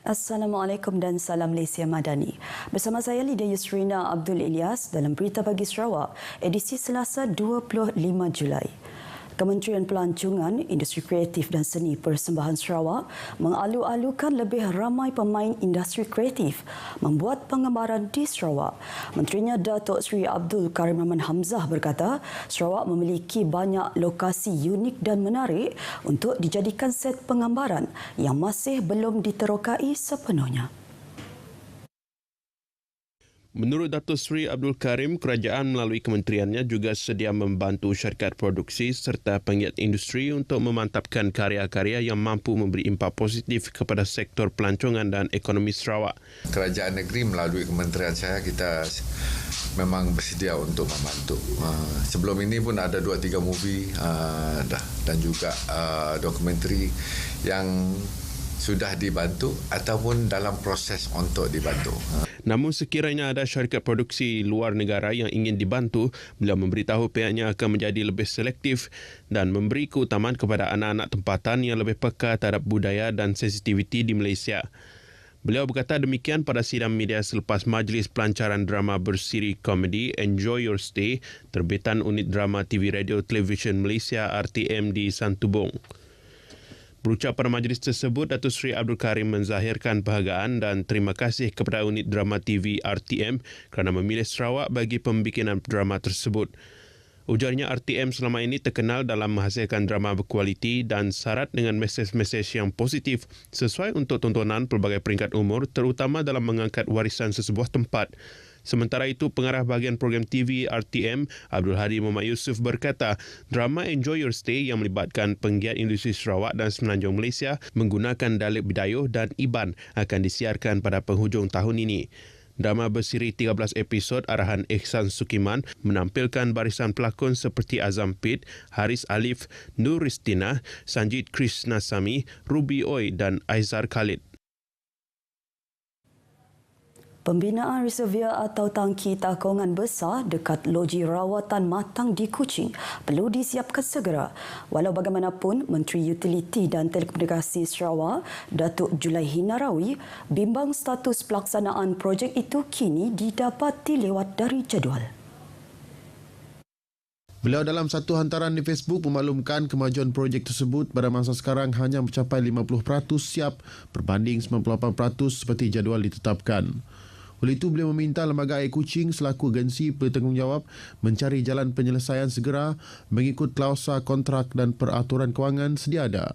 Assalamualaikum dan salam Malaysia Madani. Bersama saya Lydia Yusrina Abdul Ilyas dalam Berita Pagi Sarawak, edisi Selasa 25 Julai. Kementerian Pelancongan, Industri Kreatif dan Seni Persembahan Sarawak mengalu-alukan lebih ramai pemain industri kreatif membuat penggambaran di Sarawak. Menterinya Datuk Seri Abdul Karim Rahman Hamzah berkata, Sarawak memiliki banyak lokasi unik dan menarik untuk dijadikan set penggambaran yang masih belum diterokai sepenuhnya. Menurut Datuk Seri Abdul Karim, kerajaan melalui kementeriannya juga sedia membantu syarikat produksi serta penggiat industri untuk memantapkan karya-karya yang mampu memberi impak positif kepada sektor pelancongan dan ekonomi Sarawak. Kerajaan negeri melalui kementerian saya, kita memang bersedia untuk membantu. Sebelum ini pun ada 2-3 movie dan juga dokumentari yang sudah dibantu ataupun dalam proses untuk dibantu. Namun sekiranya ada syarikat produksi luar negara yang ingin dibantu, beliau memberitahu pihaknya akan menjadi lebih selektif dan memberi keutamaan kepada anak-anak tempatan yang lebih peka terhadap budaya dan sensitiviti di Malaysia. Beliau berkata demikian pada sidang media selepas Majlis Pelancaran Drama Bersiri Komedi Enjoy Your Stay, terbitan Unit Drama TV Radio Television Malaysia RTM di Santubong. Berucap pada majlis tersebut, Datuk Seri Abdul Karim menzahirkan bahagian dan terima kasih kepada Unit Drama TV RTM kerana memilih Sarawak bagi pembikinan drama tersebut. Ujarnya RTM selama ini terkenal dalam menghasilkan drama berkualiti dan syarat dengan mesej-mesej yang positif sesuai untuk tontonan pelbagai peringkat umur, terutama dalam mengangkat warisan sesebuah tempat. Sementara itu, pengarah bahagian program TV RTM, Abdul Hadi Muhammad Yusof berkata, drama Enjoy Your Stay yang melibatkan penggiat industri Sarawak dan Semenanjung Malaysia menggunakan Dalit Bidayuh dan Iban akan disiarkan pada penghujung tahun ini. Drama bersiri 13 episod arahan Ihsan Sukiman menampilkan barisan pelakon seperti Azam Pit, Haris Alif, Nur Ristina, Sanjit Krishnasamy, Ruby Oi dan Aizar Khalid. Pembinaan reservoir atau tangki takungan besar dekat loji rawatan matang di Kuching perlu disiapkan segera. Walau bagaimanapun, Menteri Utiliti dan Telekomunikasi Sarawak, Datuk Julaihi Narawi, bimbang status pelaksanaan projek itu kini didapati lewat dari jadual. Beliau dalam satu hantaran di Facebook memaklumkan kemajuan projek tersebut pada masa sekarang hanya mencapai 50% siap berbanding 98% seperti jadual ditetapkan. Oleh itu, beliau meminta Lembaga Air Kuching selaku agensi bertanggungjawab mencari jalan penyelesaian segera mengikut klausa kontrak dan peraturan kewangan sedia ada.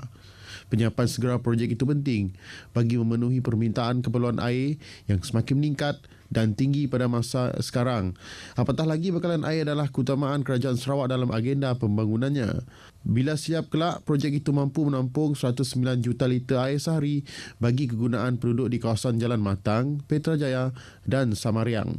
Penyiapan segera projek itu penting bagi memenuhi permintaan keperluan air yang semakin meningkat dan tinggi pada masa sekarang. Apatah lagi bekalan air adalah keutamaan kerajaan Sarawak dalam agenda pembangunannya. Bila siap kelak, projek itu mampu menampung 109 juta liter air sehari bagi kegunaan penduduk di kawasan Jalan Matang, Petrajaya dan Samariang.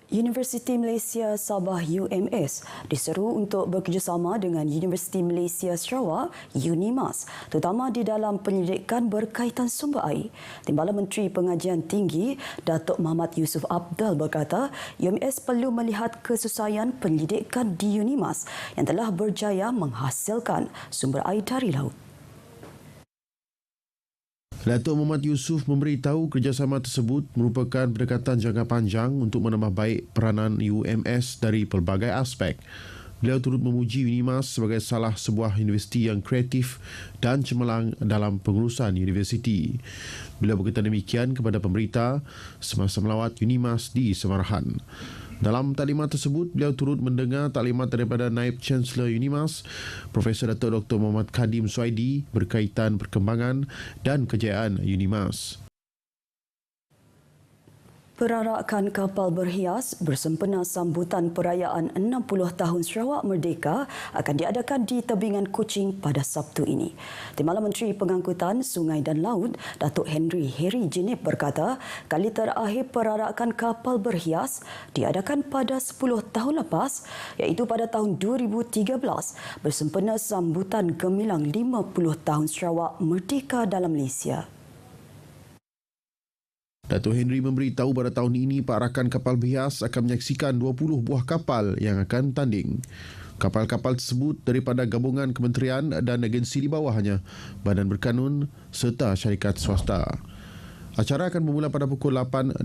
Universiti Malaysia Sabah UMS diseru untuk bekerjasama dengan Universiti Malaysia Sarawak UNIMAS, terutama di dalam penyelidikan berkaitan sumber air. Timbalan Menteri Pengajian Tinggi Datuk Muhammad Yusof Abdal berkata, UMS perlu melihat kesesuaian penyelidikan di UNIMAS yang telah berjaya menghasilkan sumber air dari laut. Datuk Muhammad Yusof memberitahu kerjasama tersebut merupakan pendekatan jangka panjang untuk menambah baik peranan UMS dari pelbagai aspek. Beliau turut memuji UNIMAS sebagai salah sebuah universiti yang kreatif dan cemerlang dalam pengurusan universiti. Beliau berkata demikian kepada pemberita semasa melawat UNIMAS di Semarahan. Dalam taklimat tersebut, beliau turut mendengar taklimat daripada Naib Chancellor UNIMAS, Profesor Datuk Dr. Muhammad Khadim Suaidi berkaitan perkembangan dan kejayaan UNIMAS. Perarakan kapal berhias bersempena sambutan perayaan 60 tahun Sarawak Merdeka akan diadakan di tebingan Kuching pada Sabtu ini. Timbalan Menteri Pengangkutan Sungai dan Laut, Datuk Henry Heri Jinip berkata, kali terakhir perarakan kapal berhias diadakan pada 10 tahun lepas, iaitu pada tahun 2013 bersempena sambutan gemilang 50 tahun Sarawak Merdeka dalam Malaysia. Datuk Henry memberitahu pada tahun ini perarakan kapal berhias akan menyaksikan 20 buah kapal yang akan tanding. Kapal-kapal tersebut daripada gabungan kementerian dan agensi di bawahnya, badan berkanun serta syarikat swasta. Acara akan bermula pada pukul 8.15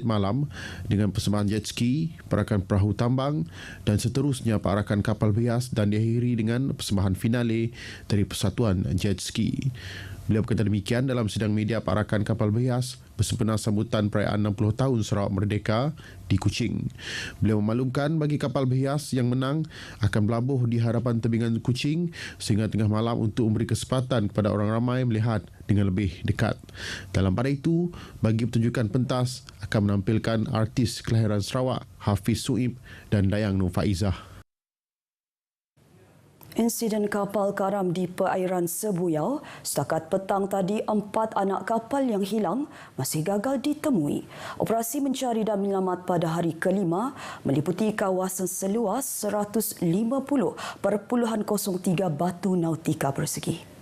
malam dengan persembahan jet ski, perakan perahu tambang dan seterusnya perakan kapal berhias dan diakhiri dengan persembahan finale dari Persatuan Jet Ski. Beliau berkata demikian dalam sidang media perakan kapal berhias bersempena sambutan perayaan 60 tahun Sarawak Merdeka di Kuching. Beliau memaklumkan bagi kapal berhias yang menang akan berlabuh di hadapan tebingan Kuching sehingga tengah malam untuk memberi kesempatan kepada orang ramai melihat dengan lebih dekat. Dalam pada itu, bagi pertunjukan pentas akan menampilkan artis kelahiran Sarawak Hafiz Suib dan Dayang Nur Faizah. Insiden kapal karam di perairan Sebuyau, setakat petang tadi 4 anak kapal yang hilang masih gagal ditemui. Operasi mencari dan menyelamat pada hari kelima meliputi kawasan seluas 150.03 batu nautika persegi.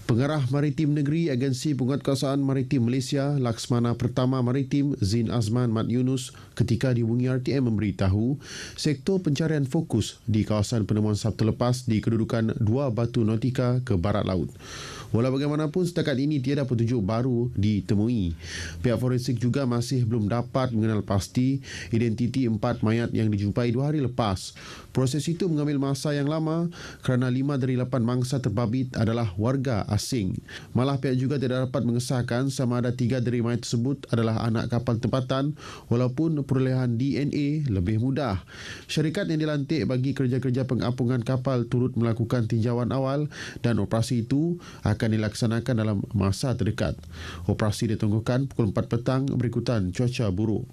Pengarah Maritim Negeri Agensi Penguatkuasaan Maritim Malaysia Laksmana Pertama Maritim Zin Azman Mat Yunus ketika dihubungi RTM memberitahu sektor pencarian fokus di kawasan penemuan Sabtu lepas di kedudukan 2 batu nautika ke barat laut. Walau bagaimanapun setakat ini tiada petunjuk baru ditemui. Pihak forensik juga masih belum dapat mengenal pasti identiti 4 mayat yang dijumpai 2 hari lepas. Proses itu mengambil masa yang lama kerana 5 dari 8 mangsa terbabit adalah warga asing. Malah pihak juga tidak dapat mengesahkan sama ada 3 dari mayat tersebut adalah anak kapal tempatan walaupun perolehan DNA lebih mudah. Syarikat yang dilantik bagi kerja-kerja pengampungan kapal turut melakukan tinjauan awal dan operasi itu akan dilaksanakan dalam masa terdekat. Operasi ditunggukan pukul 4 petang berikutan cuaca buruk.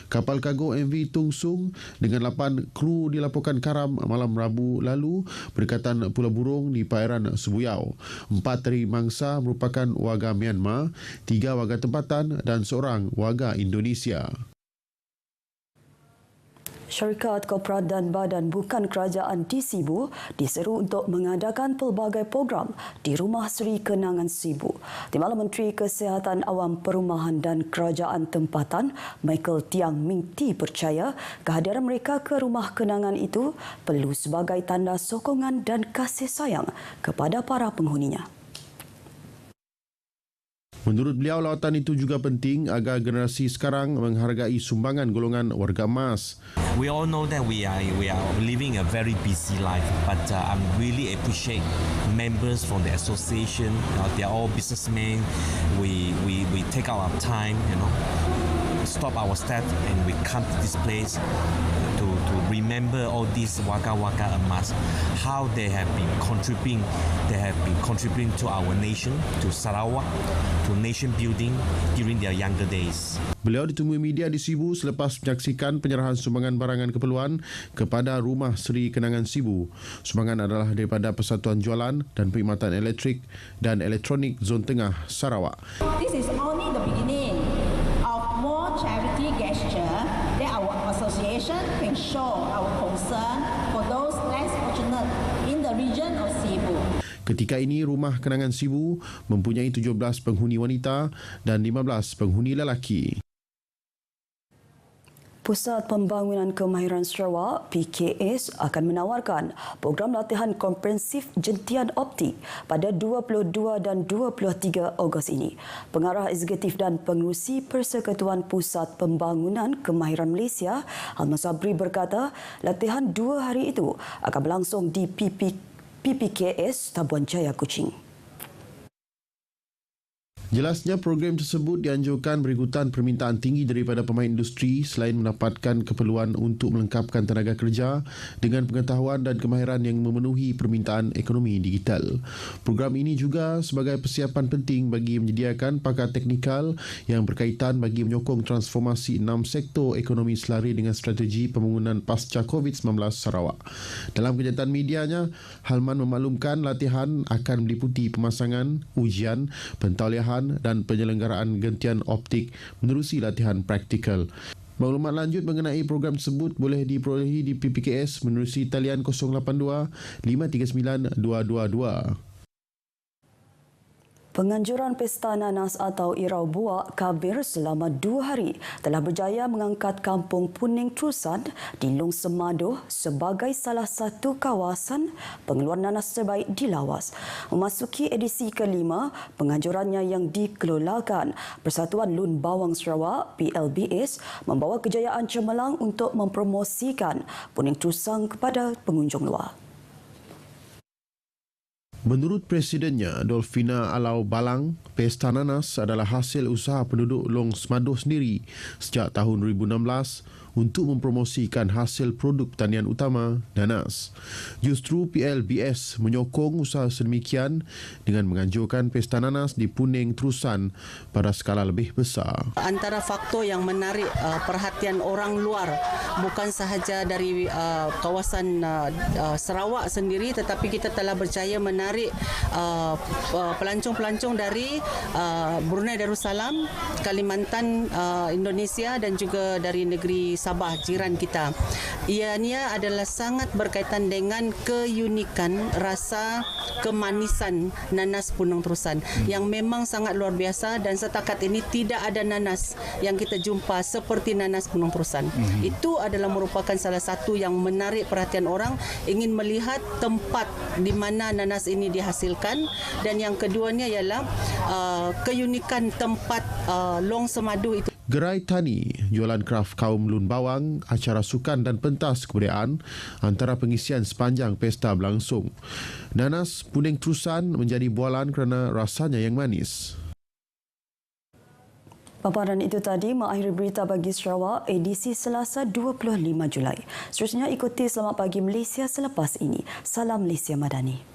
Kapal kargo MV Tung Sung dengan 8 kru dilaporkan karam malam Rabu lalu berdekatan Pulau Burung di perairan Sebuyau. 4 dari mangsa merupakan warga Myanmar, 3 warga tempatan dan seorang warga Indonesia. Syarikat korporat dan badan bukan kerajaan di Sibu diseru untuk mengadakan pelbagai program di Rumah Seri Kenangan Sibu. Timbalan Menteri Kesihatan Awam Perumahan dan Kerajaan Tempatan Michael Tiang Ming Ti percaya kehadiran mereka ke rumah kenangan itu perlu sebagai tanda sokongan dan kasih sayang kepada para penghuninya. Menurut beliau, lawatan itu juga penting agar generasi sekarang menghargai sumbangan golongan warga emas. We all know that we are living a very busy life, but I'm really appreciate members from the association. They are all businessmen. We take out our time, stop our step, and we come to this place to remember all these waka emas, how they have been contributing to our nation, to Sarawak, to nation building during their younger days. Beliau ditemui media di Sibu selepas menyaksikan penyerahan sumbangan barangan keperluan kepada Rumah Seri Kenangan Sibu. Sumbangan adalah daripada Persatuan Jualan dan Perkhidmatan Elektrik dan Elektronik Zon Tengah Sarawak. This is only the beginning of more charity gesture that our association can show our concern for those less fortunate in the region of Sibu. Ketika ini, Rumah Kenangan Sibu mempunyai 17 penghuni wanita dan 15 penghuni lelaki. Pusat Pembangunan Kemahiran Sarawak (PKS) akan menawarkan program latihan komprehensif jentian optik pada 22 dan 23 Ogos ini. Pengarah Eksekutif dan Pengerusi Persekutuan Pusat Pembangunan Kemahiran Malaysia, Alman Sabri berkata, latihan 2 hari itu akan berlangsung di PPKS Tabuan Jaya Kuching. Jelasnya program tersebut dianjurkan berikutan permintaan tinggi daripada pemain industri selain mendapatkan keperluan untuk melengkapkan tenaga kerja dengan pengetahuan dan kemahiran yang memenuhi permintaan ekonomi digital. Program ini juga sebagai persiapan penting bagi menyediakan pakar teknikal yang berkaitan bagi menyokong transformasi 6 sektor ekonomi selari dengan strategi pembangunan pasca COVID-19 Sarawak. Dalam kenyataan medianya, Halman memaklumkan latihan akan meliputi pemasangan, ujian, pentauliahan dan penyelenggaraan gentian optik menerusi latihan praktikal. Maklumat lanjut mengenai program tersebut boleh diperolehi di PPKS menerusi talian 082 539 222. Penganjuran Pesta Nanas atau Irau Buak Kabir selama 2 hari telah berjaya mengangkat Kampung Puning Trusan di Long Semadoh sebagai salah satu kawasan pengeluar nanas terbaik di Lawas. Memasuki edisi kelima, penganjurannya yang dikelolakan Persatuan Lun Bawang Sarawak PLBS membawa kejayaan cemerlang untuk mempromosikan Puning Trusan kepada pengunjung luar. Menurut Presidennya, Dolfina Alau Balang, Pesta Nanas adalah hasil usaha penduduk Long Semadoh sendiri sejak tahun 2016 untuk mempromosikan hasil produk pertanian utama, nanas. Justru PLBS menyokong usaha sedemikian dengan menganjurkan Pesta Nanas di Puning Trusan pada skala lebih besar. Antara faktor yang menarik perhatian orang luar bukan sahaja dari kawasan Sarawak sendiri, tetapi kita telah berjaya menarik pelancong-pelancong dari Brunei Darussalam, Kalimantan, Indonesia dan juga dari negeri Sabah jiran kita. Ianya adalah sangat berkaitan dengan keunikan rasa kemanisan nanas Puning Trusan yang memang sangat luar biasa, dan setakat ini tidak ada nanas yang kita jumpa seperti nanas Puning Trusan. Itu adalah merupakan salah satu yang menarik perhatian orang, ingin melihat tempat di mana nanas ini dihasilkan, dan yang keduanya ialah keunikan tempat Long Semadoh itu. Gerai Tani, jualan kraf kaum Lun Bawang, acara sukan dan pentas kebudayaan antara pengisian sepanjang pesta berlangsung. Nanas Puning Trusan menjadi bualan kerana rasanya yang manis. Paparan itu tadi mengakhiri berita pagi Sarawak edisi Selasa 25 Julai. Seterusnya ikuti Selamat Pagi Malaysia selepas ini. Salam Malaysia Madani.